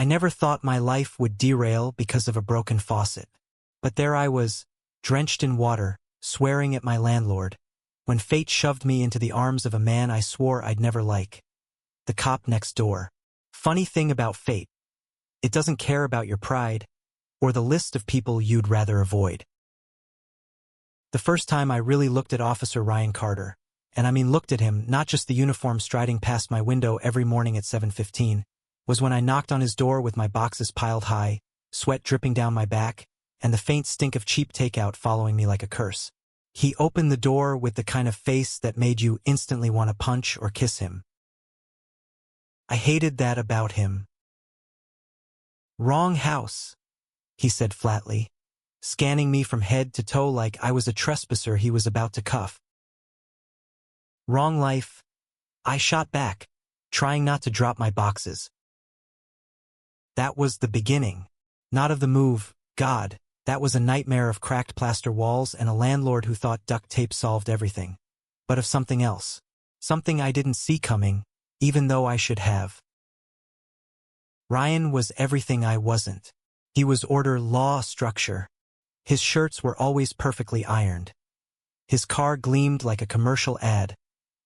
never thought my life would derail because of a broken faucet. But there I was, drenched in water, swearing at my landlord, when fate shoved me into the arms of a man I swore I'd never like. The cop next door. Funny thing about fate. It doesn't care about your pride, or the list of people you'd rather avoid. The first time I really looked at Officer Ryan Carter, and I mean looked at him, not just the uniform striding past my window every morning at 7:15, was when I knocked on his door with my boxes piled high, sweat dripping down my back, and the faint stink of cheap takeout following me like a curse. He opened the door with the kind of face that made you instantly want to punch or kiss him. I hated that about him. "Wrong house," he said flatly, scanning me from head to toe like I was a trespasser he was about to cuff. "Wrong life," I shot back, trying not to drop my boxes. That was the beginning. Not of the move, God, that was a nightmare of cracked plaster walls and a landlord who thought duct tape solved everything. But of something else. Something I didn't see coming, even though I should have. Ryan was everything I wasn't. He was order, law, structure. His shirts were always perfectly ironed. His car gleamed like a commercial ad,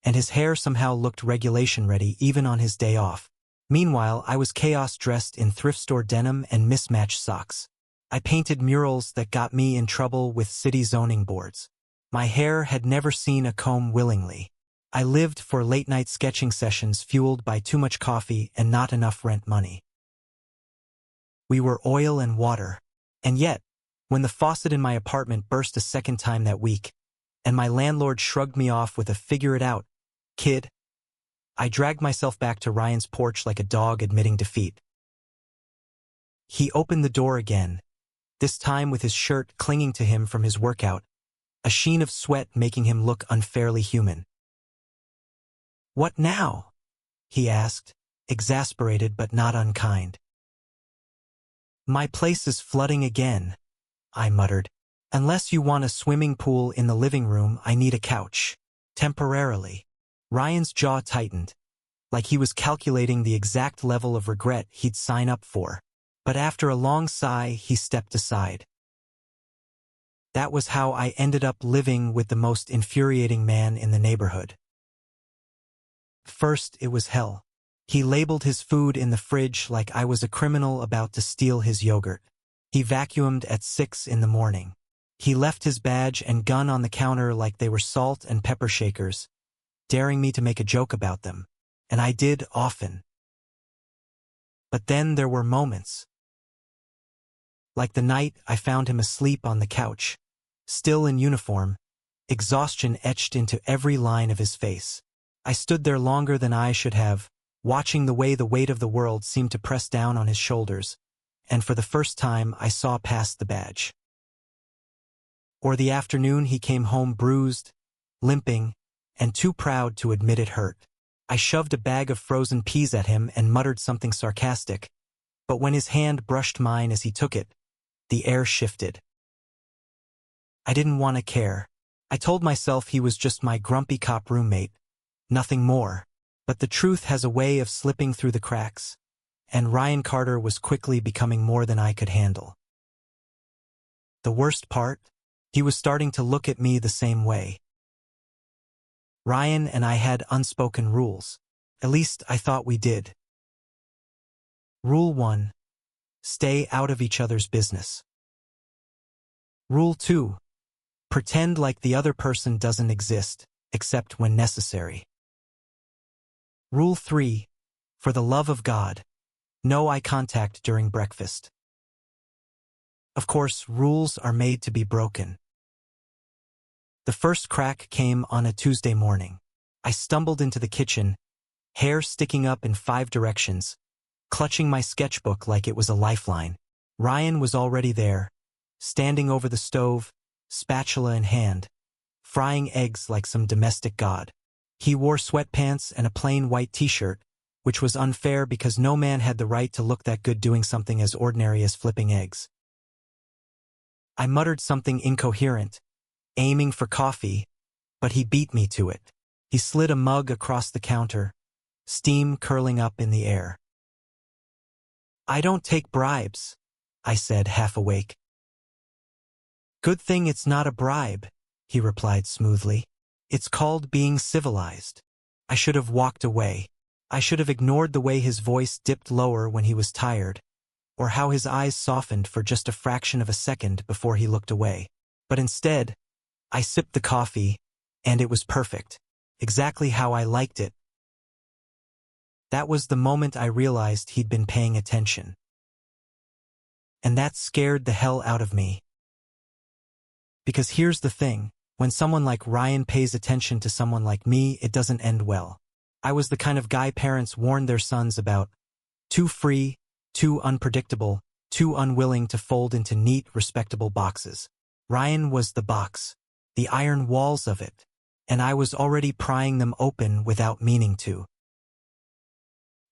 and his hair somehow looked regulation ready even on his day off. Meanwhile, I was chaos dressed in thrift store denim and mismatched socks. I painted murals that got me in trouble with city zoning boards. My hair had never seen a comb willingly. I lived for late-night sketching sessions fueled by too much coffee and not enough rent money. We were oil and water. And yet, when the faucet in my apartment burst a second time that week, and my landlord shrugged me off with a "figure it out, kid," I dragged myself back to Ryan's porch like a dog admitting defeat. He opened the door again, this time with his shirt clinging to him from his workout, a sheen of sweat making him look unfairly human. "What now?" he asked, exasperated but not unkind. "My place is flooding again," I muttered. "Unless you want a swimming pool in the living room, I need a couch. Temporarily." Ryan's jaw tightened, like he was calculating the exact level of regret he'd sign up for. But after a long sigh, he stepped aside. That was how I ended up living with the most infuriating man in the neighborhood. First, it was hell. He labeled his food in the fridge like I was a criminal about to steal his yogurt. He vacuumed at 6 in the morning. He left his badge and gun on the counter like they were salt and pepper shakers, daring me to make a joke about them, and I did often. But then there were moments. Like the night I found him asleep on the couch, still in uniform, exhaustion etched into every line of his face. I stood there longer than I should have, watching the way the weight of the world seemed to press down on his shoulders, and for the first time I saw past the badge. Or the afternoon he came home bruised, limping, and too proud to admit it hurt. I shoved a bag of frozen peas at him and muttered something sarcastic, but when his hand brushed mine as he took it, the air shifted. I didn't want to care. I told myself he was just my grumpy cop roommate, nothing more, but the truth has a way of slipping through the cracks, and Ryan Carter was quickly becoming more than I could handle. The worst part? He was starting to look at me the same way. Ryan and I had unspoken rules. At least I thought we did. Rule 1. Stay out of each other's business. Rule 2. Pretend like the other person doesn't exist, except when necessary. Rule 3. For the love of God, no eye contact during breakfast. Of course, rules are made to be broken. The first crack came on a Tuesday morning. I stumbled into the kitchen, hair sticking up in 5 directions, clutching my sketchbook like it was a lifeline. Ryan was already there, standing over the stove, spatula in hand, frying eggs like some domestic god. He wore sweatpants and a plain white t-shirt, which was unfair because no man had the right to look that good doing something as ordinary as flipping eggs. I muttered something incoherent, aiming for coffee, but he beat me to it. He slid a mug across the counter, steam curling up in the air. I don't take bribes, I said, half awake. Good thing it's not a bribe, he replied smoothly. It's called being civilized. I should have walked away. I should have ignored the way his voice dipped lower when he was tired, or how his eyes softened for just a fraction of a second before he looked away. But instead, I sipped the coffee, and it was perfect. Exactly how I liked it. That was the moment I realized he'd been paying attention. And that scared the hell out of me. Because here's the thing, when someone like Ryan pays attention to someone like me, it doesn't end well. I was the kind of guy parents warned their sons about. Too free, too unpredictable, too unwilling to fold into neat, respectable boxes. Ryan was the box, the iron walls of it, and I was already prying them open without meaning to.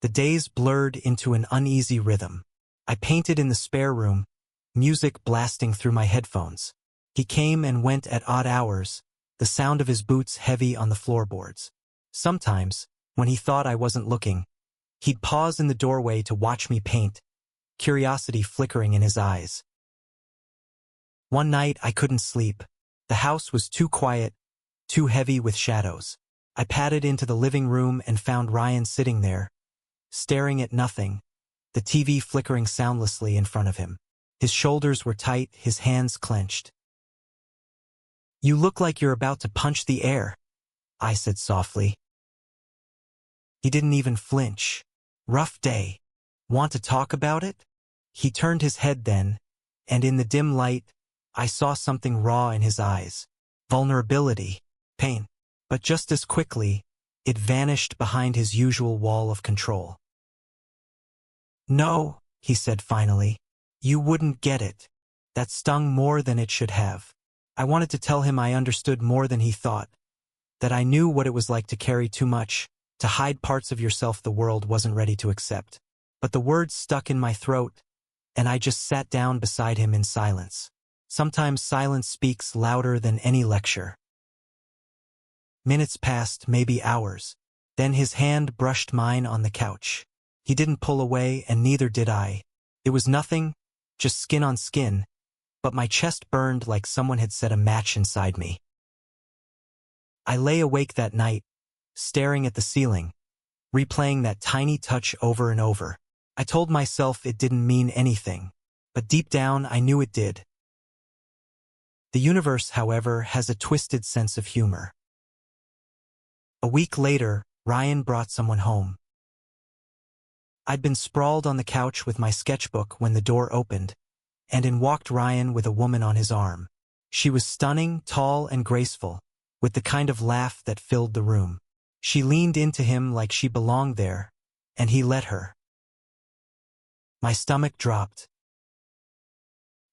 The days blurred into an uneasy rhythm. I painted in the spare room, music blasting through my headphones. He came and went at odd hours, the sound of his boots heavy on the floorboards. Sometimes, when he thought I wasn't looking, he'd pause in the doorway to watch me paint, curiosity flickering in his eyes. One night I couldn't sleep. The house was too quiet, too heavy with shadows. I padded into the living room and found Ryan sitting there, staring at nothing, the TV flickering soundlessly in front of him. His shoulders were tight, his hands clenched. "You look like you're about to punch the air," I said softly. He didn't even flinch. "Rough day. Want to talk about it?" He turned his head then, and in the dim light, I saw something raw in his eyes. Vulnerability, pain. But just as quickly, it vanished behind his usual wall of control. "No," he said finally. "You wouldn't get it." That stung more than it should have. I wanted to tell him I understood more than he thought, that I knew what it was like to carry too much, to hide parts of yourself the world wasn't ready to accept. But the words stuck in my throat, and I just sat down beside him in silence. Sometimes silence speaks louder than any lecture. Minutes passed, maybe hours. Then his hand brushed mine on the couch. He didn't pull away, and neither did I. It was nothing, just skin on skin, but my chest burned like someone had set a match inside me. I lay awake that night, staring at the ceiling, replaying that tiny touch over and over. I told myself it didn't mean anything, but deep down I knew it did. The universe, however, has a twisted sense of humor. A week later, Ryan brought someone home. I'd been sprawled on the couch with my sketchbook when the door opened, and in walked Ryan with a woman on his arm. She was stunning, tall, and graceful, with the kind of laugh that filled the room. She leaned into him like she belonged there, and he let her. My stomach dropped.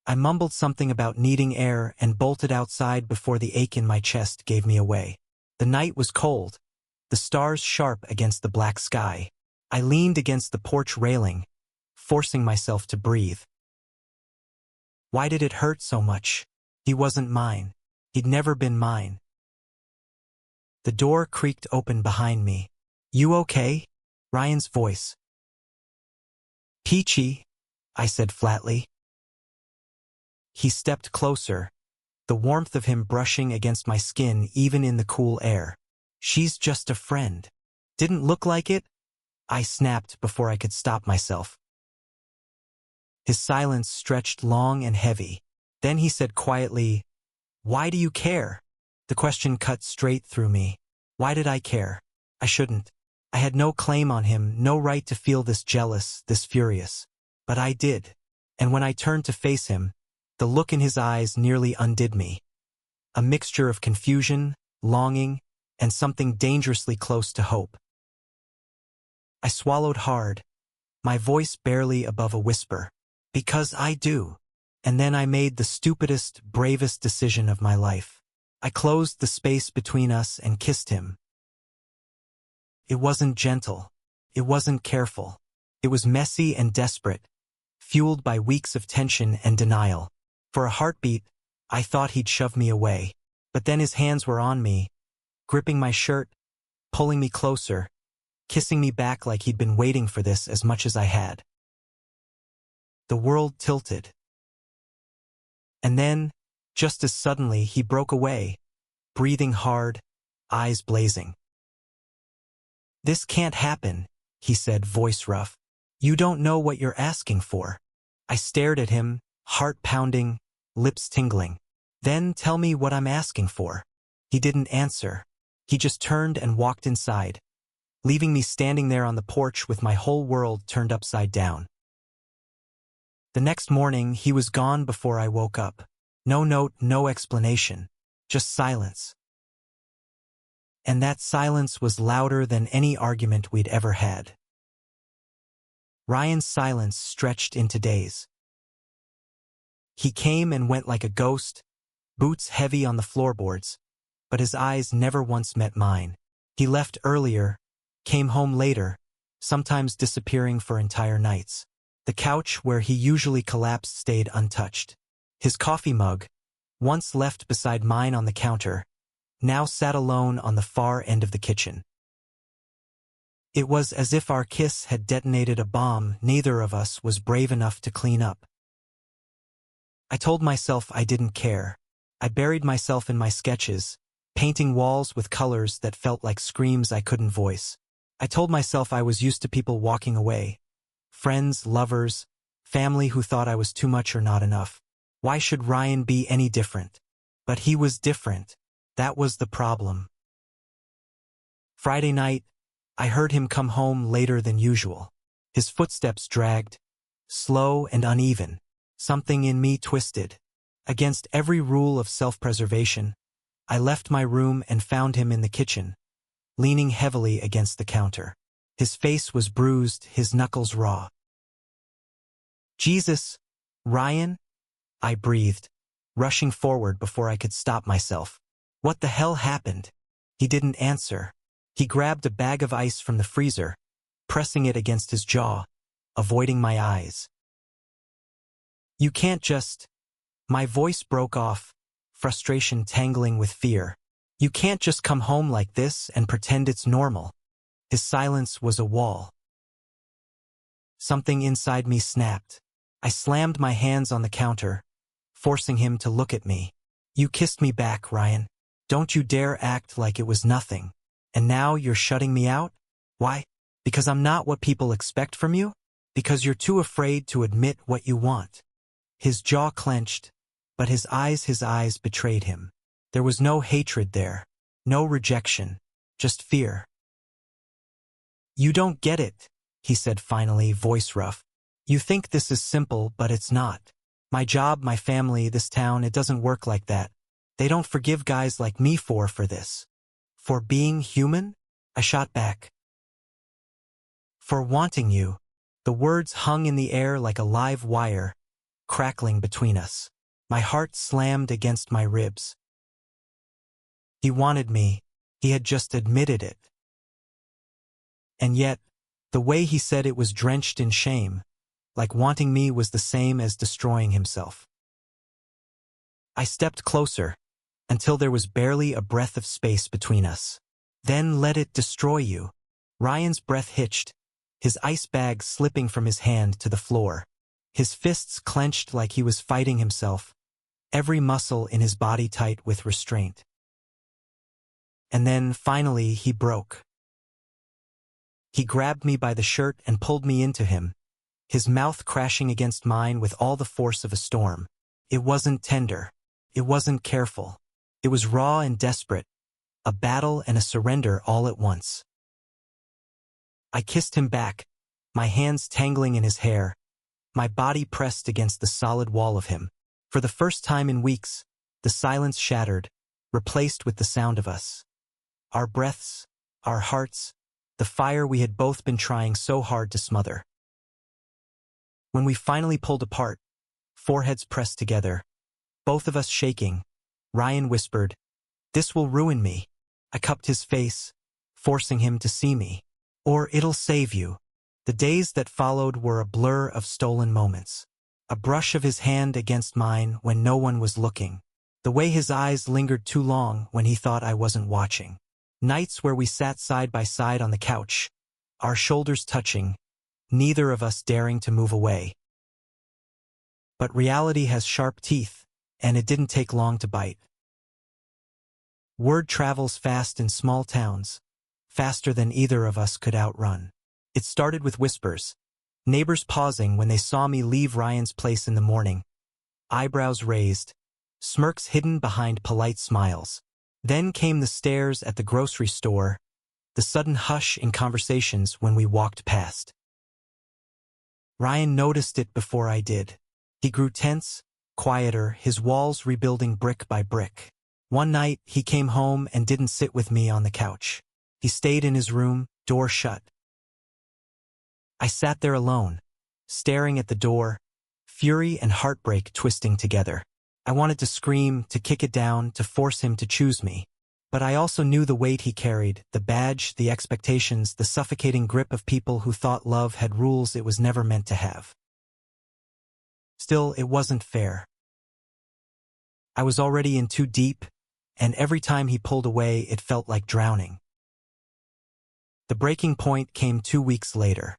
I mumbled something about needing air and bolted outside before the ache in my chest gave me away. The night was cold, the stars sharp against the black sky. I leaned against the porch railing, forcing myself to breathe. Why did it hurt so much? He wasn't mine. He'd never been mine. The door creaked open behind me. "You okay?" Ryan's voice. "Peachy," I said flatly. He stepped closer, the warmth of him brushing against my skin even in the cool air. "She's just a friend." "Didn't look like it?" I snapped before I could stop myself. His silence stretched long and heavy. Then he said quietly, "Why do you care?" The question cut straight through me. Why did I care? I shouldn't. I had no claim on him, no right to feel this jealous, this furious. But I did. And when I turned to face him, the look in his eyes nearly undid me. A mixture of confusion, longing, and something dangerously close to hope. I swallowed hard, my voice barely above a whisper. "Because I do." And then I made the stupidest, bravest decision of my life. I closed the space between us and kissed him. It wasn't gentle. It wasn't careful. It was messy and desperate, fueled by weeks of tension and denial. For a heartbeat, I thought he'd shove me away. But then his hands were on me, gripping my shirt, pulling me closer, kissing me back like he'd been waiting for this as much as I had. The world tilted. And then, just as suddenly, he broke away, breathing hard, eyes blazing. "This can't happen," he said, voice rough. "You don't know what you're asking for." I stared at him, heart pounding, lips tingling. "Then tell me what I'm asking for." He didn't answer. He just turned and walked inside, leaving me standing there on the porch with my whole world turned upside down. The next morning, he was gone before I woke up. No note, no explanation, just silence. And that silence was louder than any argument we'd ever had. Ryan's silence stretched into days. He came and went like a ghost, boots heavy on the floorboards, but his eyes never once met mine. He left earlier, came home later, sometimes disappearing for entire nights. The couch where he usually collapsed stayed untouched. His coffee mug, once left beside mine on the counter, now sat alone on the far end of the kitchen. It was as if our kiss had detonated a bomb neither of us was brave enough to clean up. I told myself I didn't care. I buried myself in my sketches, painting walls with colors that felt like screams I couldn't voice. I told myself I was used to people walking away. Friends, lovers, family who thought I was too much or not enough. Why should Ryan be any different? But he was different. That was the problem. Friday night, I heard him come home later than usual. His footsteps dragged, slow and uneven. Something in me twisted. Against every rule of self-preservation, I left my room and found him in the kitchen, leaning heavily against the counter. His face was bruised, his knuckles raw. "Jesus, Ryan?" I breathed, rushing forward before I could stop myself. "What the hell happened?" He didn't answer. He grabbed a bag of ice from the freezer, pressing it against his jaw, avoiding my eyes. "You can't just..." My voice broke off, frustration tangling with fear. "You can't just come home like this and pretend it's normal." His silence was a wall. Something inside me snapped. I slammed my hands on the counter, forcing him to look at me. "You kissed me back, Ryan. Don't you dare act like it was nothing. And now you're shutting me out? Why? Because I'm not what people expect from you? Because you're too afraid to admit what you want." His jaw clenched, but his eyes betrayed him. There was no hatred there, no rejection, just fear. "You don't get it," he said finally, voice rough. "You think this is simple, but it's not. My job, my family, this town, it doesn't work like that. They don't forgive guys like me for this. For being human?" I shot back. "For wanting you." The words hung in the air like a live wire, crackling between us. My heart slammed against my ribs. He wanted me. He had just admitted it. And yet, the way he said it was drenched in shame, like wanting me was the same as destroying himself. I stepped closer, until there was barely a breath of space between us. "Then let it destroy you." Ryan's breath hitched, his ice bag slipping from his hand to the floor. His fists clenched like he was fighting himself, every muscle in his body tight with restraint. And then, finally, he broke. He grabbed me by the shirt and pulled me into him, his mouth crashing against mine with all the force of a storm. It wasn't tender. It wasn't careful. It was raw and desperate, a battle and a surrender all at once. I kissed him back, my hands tangling in his hair, my body pressed against the solid wall of him. For the first time in weeks, the silence shattered, replaced with the sound of us. Our breaths, our hearts, the fire we had both been trying so hard to smother. When we finally pulled apart, foreheads pressed together, both of us shaking, Ryan whispered, "This will ruin me." I cupped his face, forcing him to see me. "Or it'll save you." The days that followed were a blur of stolen moments. A brush of his hand against mine when no one was looking. The way his eyes lingered too long when he thought I wasn't watching. Nights where we sat side by side on the couch, our shoulders touching, neither of us daring to move away. But reality has sharp teeth, and it didn't take long to bite. Word travels fast in small towns, faster than either of us could outrun. It started with whispers, neighbors pausing when they saw me leave Ryan's place in the morning, eyebrows raised, smirks hidden behind polite smiles. Then came the stares at the grocery store, the sudden hush in conversations when we walked past. Ryan noticed it before I did. He grew tense, quieter, his walls rebuilding brick by brick. One night, he came home and didn't sit with me on the couch. He stayed in his room, door shut. I sat there alone, staring at the door, fury and heartbreak twisting together. I wanted to scream, to kick it down, to force him to choose me. But I also knew the weight he carried, the badge, the expectations, the suffocating grip of people who thought love had rules it was never meant to have. Still, it wasn't fair. I was already in too deep, and every time he pulled away, it felt like drowning. The breaking point came 2 weeks later.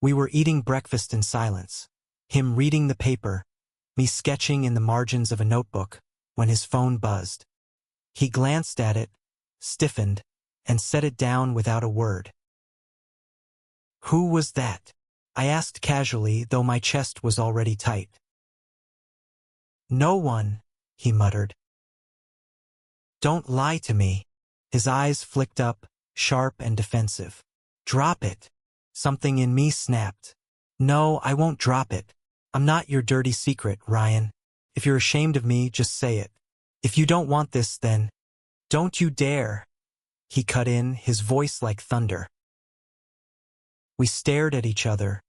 We were eating breakfast in silence, him reading the paper, me sketching in the margins of a notebook, when his phone buzzed. He glanced at it, stiffened, and set it down without a word. "Who was that?" I asked casually, though my chest was already tight. "No one," he muttered. "Don't lie to me." His eyes flicked up, sharp and defensive. "Drop it." Something in me snapped. "No, I won't drop it. I'm not your dirty secret, Ryan. If you're ashamed of me, just say it. If you don't want this, then don't you dare." He cut in, his voice like thunder. We stared at each other,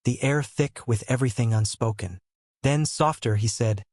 the air thick with everything unspoken. Then, softer, he said,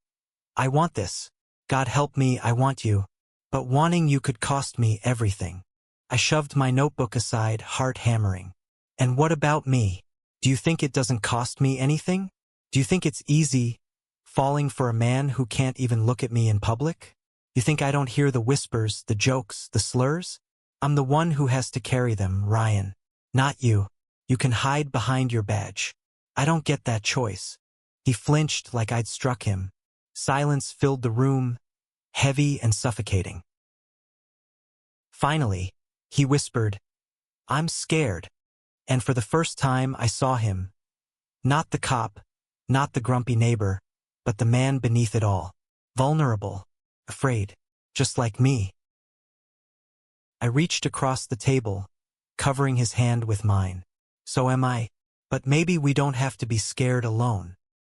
"I want this. God help me, I want you. But wanting you could cost me everything." I shoved my notebook aside, heart hammering. "And what about me? Do you think it doesn't cost me anything? Do you think it's easy, falling for a man who can't even look at me in public? You think I don't hear the whispers, the jokes, the slurs? I'm the one who has to carry them, Ryan. Not you. You can hide behind your badge. I don't get that choice." He flinched like I'd struck him. Silence filled the room, heavy and suffocating. Finally, he whispered, "I'm scared." And for the first time I saw him. Not the cop, not the grumpy neighbor, but the man beneath it all. Vulnerable, afraid, just like me. I reached across the table, covering his hand with mine. "So am I. But maybe we don't have to be scared alone."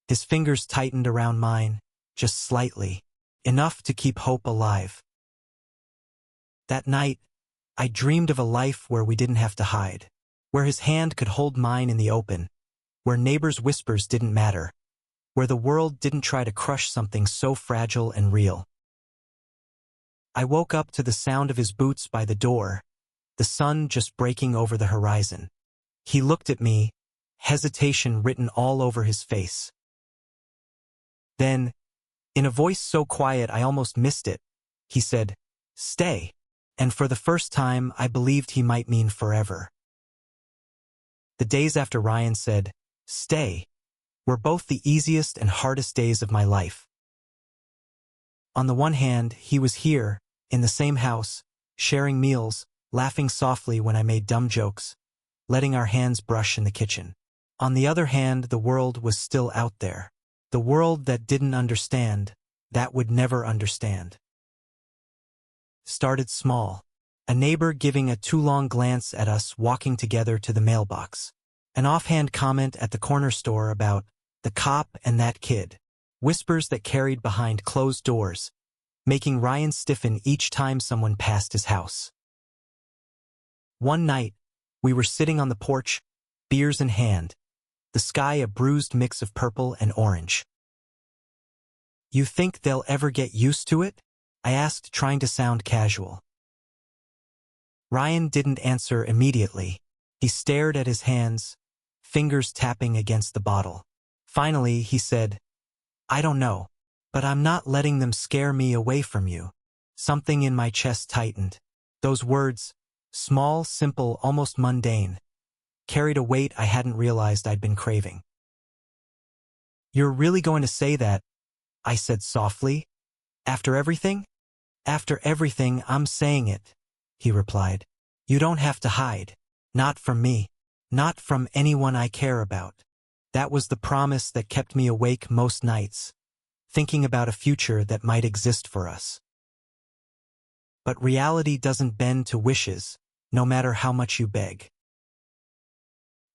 His fingers tightened around mine, just slightly, enough to keep hope alive. That night, I dreamed of a life where we didn't have to hide, where his hand could hold mine in the open, where neighbors' whispers didn't matter, where the world didn't try to crush something so fragile and real. I woke up to the sound of his boots by the door, the sun just breaking over the horizon. He looked at me, hesitation written all over his face. Then, in a voice so quiet I almost missed it, he said, "Stay." And for the first time, I believed he might mean forever. The days after Ryan said, "Stay," were both the easiest and hardest days of my life. On the one hand, he was here, in the same house, sharing meals, laughing softly when I made dumb jokes, letting our hands brush in the kitchen. On the other hand, the world was still out there. The world that didn't understand, that would never understand. Started small. A neighbor giving a too long glance at us walking together to the mailbox. An offhand comment at the corner store about the cop and that kid. Whispers that carried behind closed doors, making Ryan stiffen each time someone passed his house. One night, we were sitting on the porch, beers in hand, the sky a bruised mix of purple and orange. "You think they'll ever get used to it?" I asked, trying to sound casual. Ryan didn't answer immediately. He stared at his hands, fingers tapping against the bottle. Finally, he said, "I don't know, but I'm not letting them scare me away from you." Something in my chest tightened. Those words, small, simple, almost mundane, carried a weight I hadn't realized I'd been craving. You're really going to say that? I said softly. After everything? After everything, I'm saying it, he replied. You don't have to hide. Not from me. Not from anyone I care about. That was the promise that kept me awake most nights, thinking about a future that might exist for us. But reality doesn't bend to wishes, no matter how much you beg.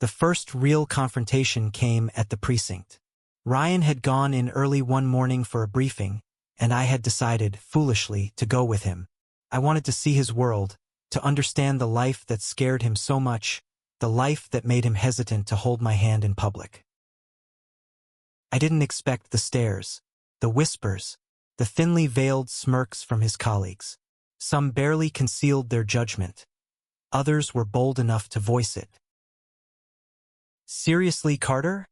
The first real confrontation came at the precinct. Ryan had gone in early one morning for a briefing, and I had decided, foolishly, to go with him. I wanted to see his world, to understand the life that scared him so much, the life that made him hesitant to hold my hand in public. I didn't expect the stares, the whispers, the thinly veiled smirks from his colleagues. Some barely concealed their judgment. Others were bold enough to voice it. Seriously, Carter?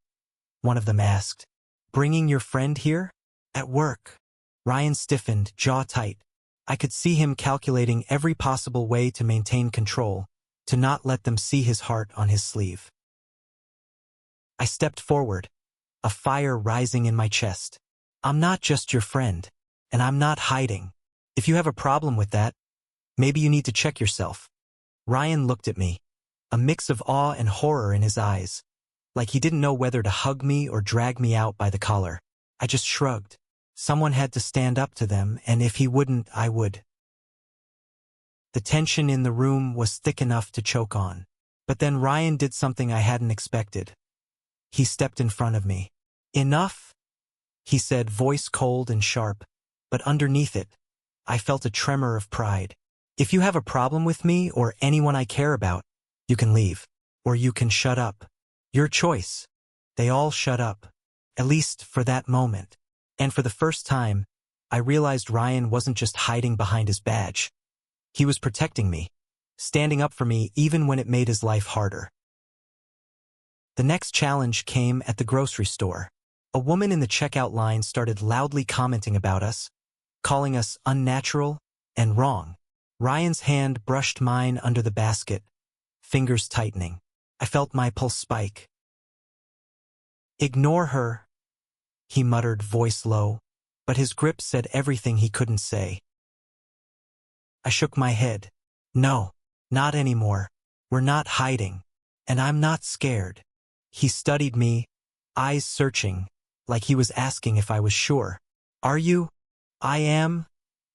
One of them asked. Bringing your friend here? At work? Ryan stiffened, jaw tight. I could see him calculating every possible way to maintain control, to not let them see his heart on his sleeve. I stepped forward, a fire rising in my chest. I'm not just your friend, and I'm not hiding. If you have a problem with that, maybe you need to check yourself. Ryan looked at me, a mix of awe and horror in his eyes, like he didn't know whether to hug me or drag me out by the collar. I just shrugged. Someone had to stand up to them, and if he wouldn't, I would. The tension in the room was thick enough to choke on. But then Ryan did something I hadn't expected. He stepped in front of me. Enough? He said, voice cold and sharp, but underneath it, I felt a tremor of pride. If you have a problem with me or anyone I care about, you can leave. Or you can shut up. Your choice. They all shut up. At least for that moment. And for the first time, I realized Ryan wasn't just hiding behind his badge. He was protecting me, standing up for me even when it made his life harder. The next challenge came at the grocery store. A woman in the checkout line started loudly commenting about us, calling us unnatural and wrong. Ryan's hand brushed mine under the basket, fingers tightening. I felt my pulse spike. Ignore her, he muttered, voice low, but his grip said everything he couldn't say. I shook my head. No, not anymore. We're not hiding. And I'm not scared. He studied me, eyes searching, like he was asking if I was sure. Are you? I am,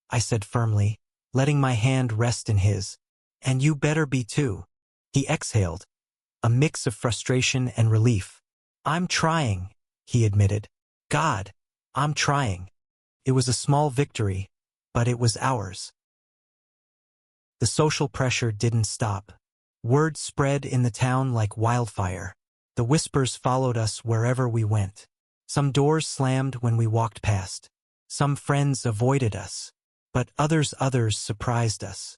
I said firmly, letting my hand rest in his. And you better be too. He exhaled, a mix of frustration and relief. I'm trying, he admitted. God, I'm trying. It was a small victory, but it was ours. The social pressure didn't stop. Word spread in the town like wildfire. The whispers followed us wherever we went. Some doors slammed when we walked past. Some friends avoided us. But others surprised us.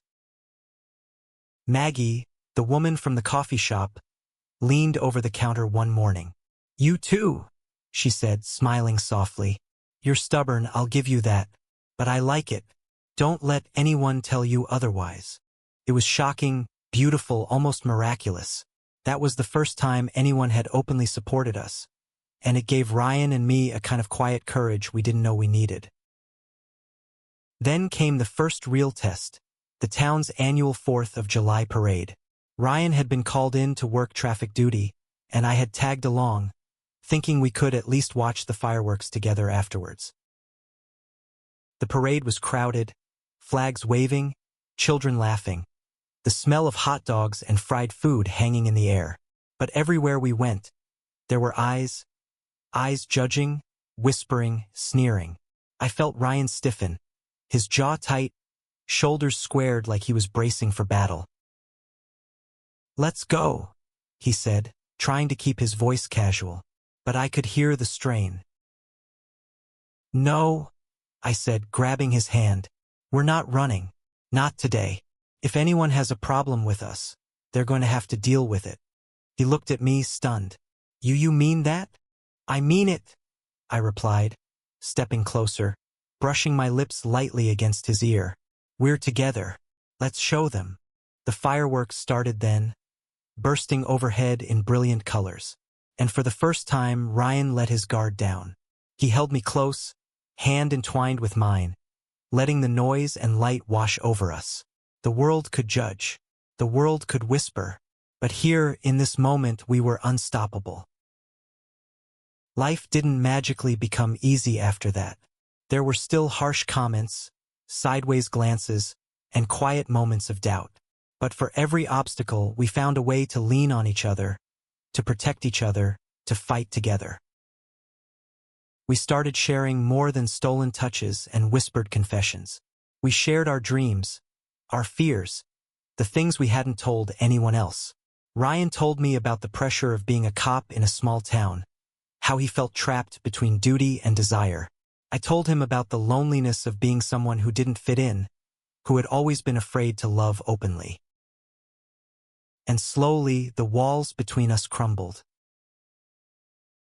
Maggie, the woman from the coffee shop, leaned over the counter one morning. You too, she said, smiling softly. You're stubborn, I'll give you that. But I like it. Don't let anyone tell you otherwise. It was shocking, beautiful, almost miraculous. That was the first time anyone had openly supported us, and it gave Ryan and me a kind of quiet courage we didn't know we needed. Then came the first real test, the town's annual 4th of July parade. Ryan had been called in to work traffic duty, and I had tagged along, thinking we could at least watch the fireworks together afterwards. The parade was crowded, flags waving, children laughing, the smell of hot dogs and fried food hanging in the air. But everywhere we went, there were eyes judging, whispering, sneering. I felt Ryan stiffen, his jaw tight, shoulders squared like he was bracing for battle. Let's go, he said, trying to keep his voice casual, but I could hear the strain. No, I said, grabbing his hand. We're not running. Not today. If anyone has a problem with us, they're going to have to deal with it. He looked at me, stunned. You mean that? I mean it, I replied, stepping closer, brushing my lips lightly against his ear. We're together. Let's show them. The fireworks started then, bursting overhead in brilliant colors. And for the first time, Ryan let his guard down. He held me close, hand entwined with mine, letting the noise and light wash over us. The world could judge. The world could whisper. But here, in this moment, we were unstoppable. Life didn't magically become easy after that. There were still harsh comments, sideways glances, and quiet moments of doubt. But for every obstacle, we found a way to lean on each other, to protect each other, to fight together. We started sharing more than stolen touches and whispered confessions. We shared our dreams, our fears, the things we hadn't told anyone else. Ryan told me about the pressure of being a cop in a small town, how he felt trapped between duty and desire. I told him about the loneliness of being someone who didn't fit in, who had always been afraid to love openly. And slowly, the walls between us crumbled.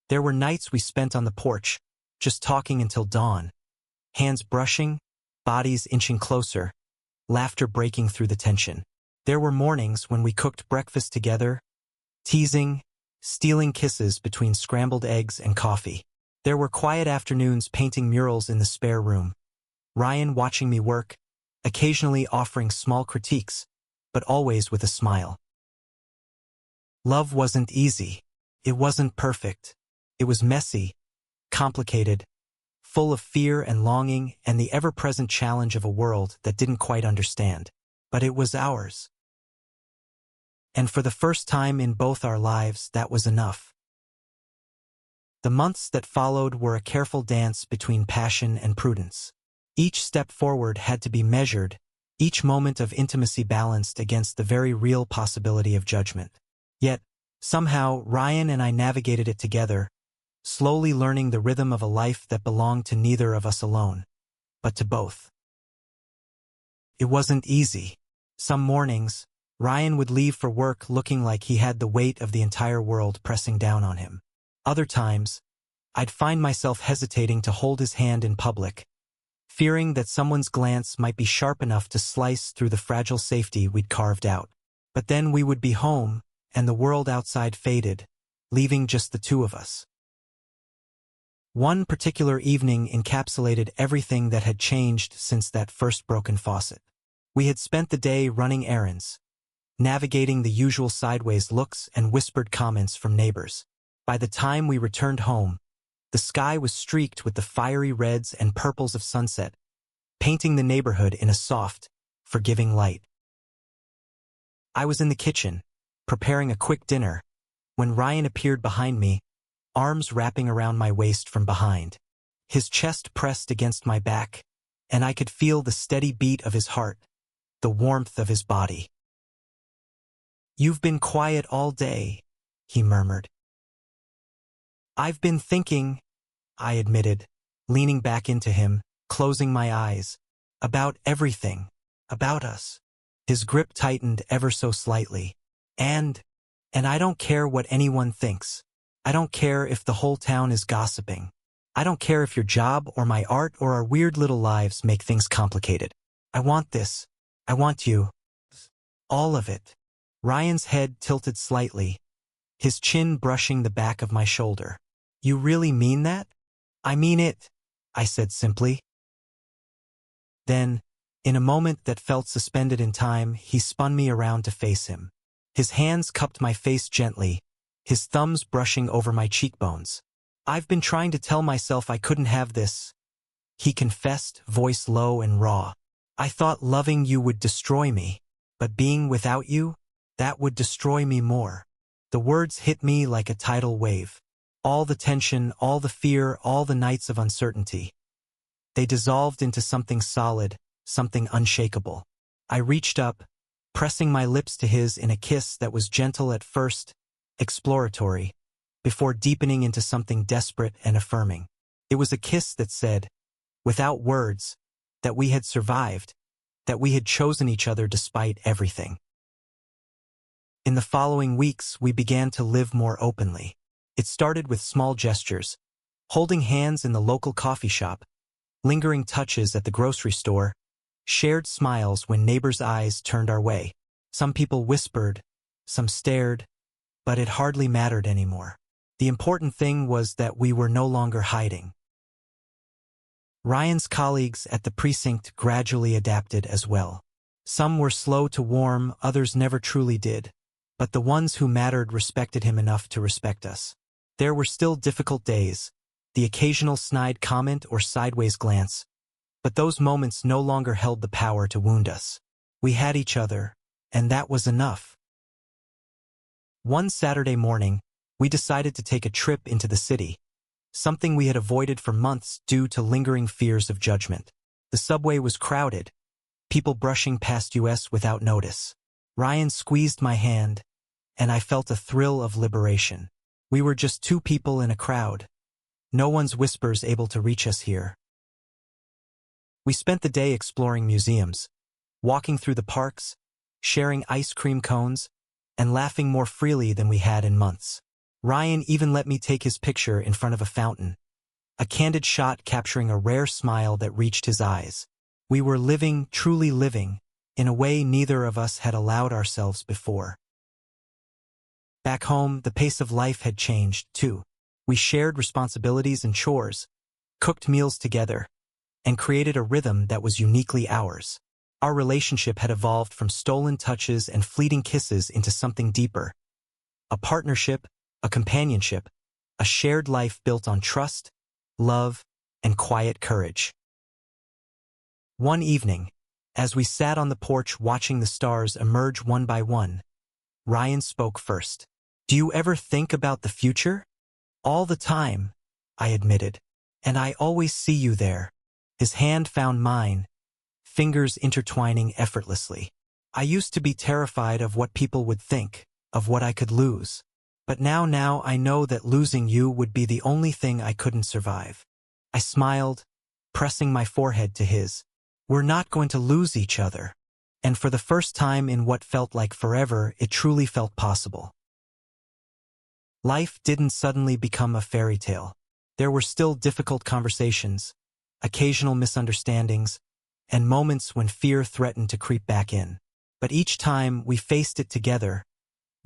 There were nights we spent on the porch, just talking until dawn, hands brushing, bodies inching closer, laughter breaking through the tension. There were mornings when we cooked breakfast together, teasing, stealing kisses between scrambled eggs and coffee. There were quiet afternoons painting murals in the spare room, Ryan watching me work, occasionally offering small critiques, but always with a smile. Love wasn't easy. It wasn't perfect. It was messy, complicated, full of fear and longing and the ever-present challenge of a world that didn't quite understand. But it was ours. And for the first time in both our lives, that was enough. The months that followed were a careful dance between passion and prudence. Each step forward had to be measured, each moment of intimacy balanced against the very real possibility of judgment. Yet, somehow, Ryan and I navigated it together, slowly learning the rhythm of a life that belonged to neither of us alone, but to both. It wasn't easy. Some mornings, Ryan would leave for work looking like he had the weight of the entire world pressing down on him. Other times, I'd find myself hesitating to hold his hand in public, fearing that someone's glance might be sharp enough to slice through the fragile safety we'd carved out. But then we would be home, and the world outside faded, leaving just the two of us. One particular evening encapsulated everything that had changed since that first broken faucet. We had spent the day running errands, navigating the usual sideways looks and whispered comments from neighbors. By the time we returned home, the sky was streaked with the fiery reds and purples of sunset, painting the neighborhood in a soft, forgiving light. I was in the kitchen, preparing a quick dinner, when Ryan appeared behind me, arms wrapping around my waist from behind. His chest pressed against my back, and I could feel the steady beat of his heart, the warmth of his body. "You've been quiet all day," he murmured. "I've been thinking," I admitted, leaning back into him, closing my eyes, "about everything, about us." His grip tightened ever so slightly. And I don't care what anyone thinks. I don't care if the whole town is gossiping. I don't care if your job or my art or our weird little lives make things complicated. I want this. I want you. All of it. Ryan's head tilted slightly, his chin brushing the back of my shoulder. "You really mean that?" "I mean it," I said simply. Then, in a moment that felt suspended in time, he spun me around to face him. His hands cupped my face gently, his thumbs brushing over my cheekbones. "I've been trying to tell myself I couldn't have this," he confessed, voice low and raw. "I thought loving you would destroy me, but being without you, that would destroy me more." The words hit me like a tidal wave. All the tension, all the fear, all the nights of uncertainty. They dissolved into something solid, something unshakable. I reached up, pressing my lips to his in a kiss that was gentle at first, exploratory, before deepening into something desperate and affirming. It was a kiss that said, without words, that we had survived, that we had chosen each other despite everything. In the following weeks, we began to live more openly. It started with small gestures, holding hands in the local coffee shop, lingering touches at the grocery store, shared smiles when neighbors' eyes turned our way. Some people whispered, some stared, but it hardly mattered anymore. The important thing was that we were no longer hiding. Ryan's colleagues at the precinct gradually adapted as well. Some were slow to warm, others never truly did. But the ones who mattered respected him enough to respect us. There were still difficult days, the occasional snide comment or sideways glance, but those moments no longer held the power to wound us. We had each other, and that was enough. One Saturday morning, we decided to take a trip into the city, something we had avoided for months due to lingering fears of judgment. The subway was crowded, people brushing past us without notice. Ryan squeezed my hand, and I felt a thrill of liberation. We were just two people in a crowd. No one's whispers able to reach us here. We spent the day exploring museums, walking through the parks, sharing ice cream cones, and laughing more freely than we had in months. Ryan even let me take his picture in front of a fountain, a candid shot capturing a rare smile that reached his eyes. We were living, truly living, in a way neither of us had allowed ourselves before. Back home, the pace of life had changed, too. We shared responsibilities and chores, cooked meals together, and created a rhythm that was uniquely ours. Our relationship had evolved from stolen touches and fleeting kisses into something deeper. A partnership, a companionship, a shared life built on trust, love, and quiet courage. One evening, as we sat on the porch watching the stars emerge one by one, Ryan spoke first. "Do you ever think about the future?" "All the time," I admitted. "And I always see you there." His hand found mine, fingers intertwining effortlessly. "I used to be terrified of what people would think, of what I could lose. But now I know that losing you would be the only thing I couldn't survive." I smiled, pressing my forehead to his. "We're not going to lose each other." And for the first time in what felt like forever, it truly felt possible. Life didn't suddenly become a fairy tale. There were still difficult conversations, occasional misunderstandings, and moments when fear threatened to creep back in. But each time we faced it together,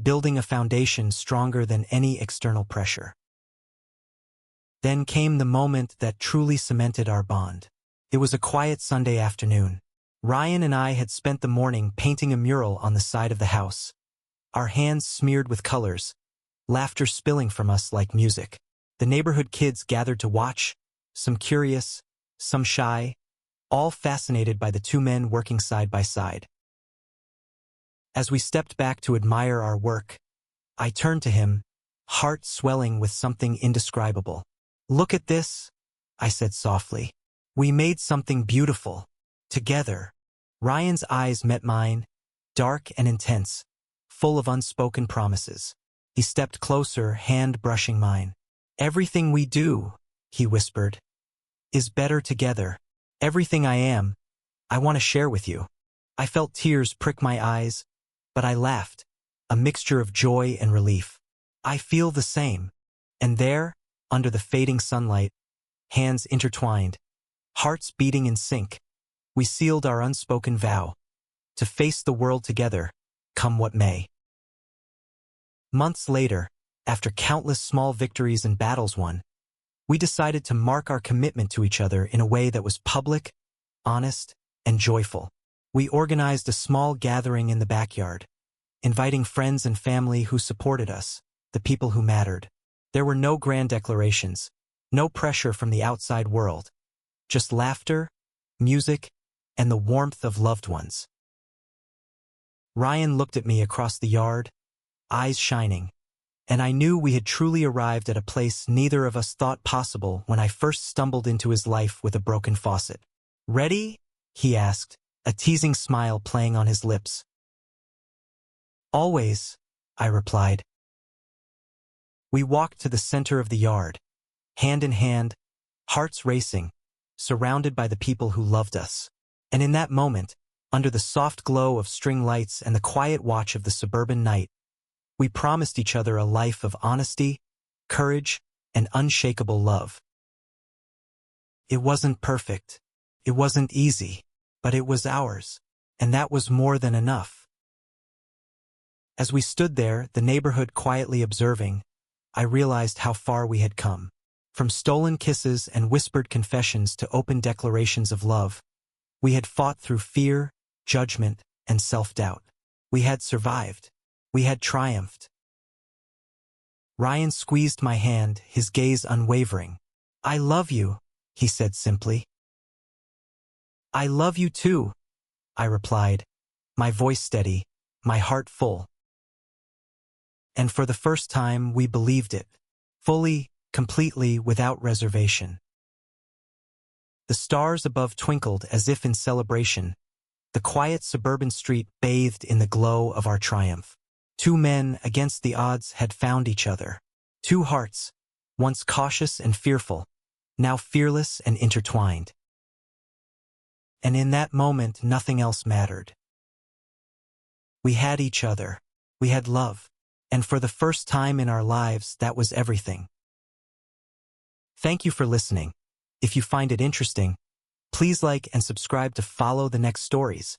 building a foundation stronger than any external pressure. Then came the moment that truly cemented our bond. It was a quiet Sunday afternoon. Ryan and I had spent the morning painting a mural on the side of the house, our hands smeared with colors, laughter spilling from us like music. The neighborhood kids gathered to watch, some curious, some shy, all fascinated by the two men working side by side. As we stepped back to admire our work, I turned to him, heart swelling with something indescribable. "Look at this," I said softly. "We made something beautiful. Together." Ryan's eyes met mine, dark and intense, full of unspoken promises. He stepped closer, hand brushing mine. "Everything we do," he whispered, "is better together. Everything I am, I want to share with you." I felt tears prick my eyes, but I laughed, a mixture of joy and relief. "I feel the same." And there, under the fading sunlight, hands intertwined, hearts beating in sync, we sealed our unspoken vow to face the world together, come what may. Months later, after countless small victories and battles won, we decided to mark our commitment to each other in a way that was public, honest, and joyful. We organized a small gathering in the backyard, inviting friends and family who supported us, the people who mattered. There were no grand declarations, no pressure from the outside world, just laughter, music, and the warmth of loved ones. Ryan looked at me across the yard, eyes shining, and I knew we had truly arrived at a place neither of us thought possible when I first stumbled into his life with a broken faucet. "Ready?" he asked, a teasing smile playing on his lips. "Always," I replied. We walked to the center of the yard, hand in hand, hearts racing, surrounded by the people who loved us. And in that moment, under the soft glow of string lights and the quiet watch of the suburban night, we promised each other a life of honesty, courage, and unshakable love. It wasn't perfect. It wasn't easy, but it was ours, and that was more than enough. As we stood there, the neighborhood quietly observing, I realized how far we had come. From stolen kisses and whispered confessions to open declarations of love, we had fought through fear, judgment, and self-doubt. We had survived. We had triumphed. Ryan squeezed my hand, his gaze unwavering. "I love you," he said simply. "I love you too," I replied, my voice steady, my heart full. And for the first time, we believed it. Fully, completely, without reservation. The stars above twinkled as if in celebration. The quiet suburban street bathed in the glow of our triumph. Two men against the odds had found each other. Two hearts, once cautious and fearful, now fearless and intertwined. And in that moment, nothing else mattered. We had each other. We had love. And for the first time in our lives, that was everything. Thank you for listening. If you find it interesting, please like and subscribe to follow the next stories.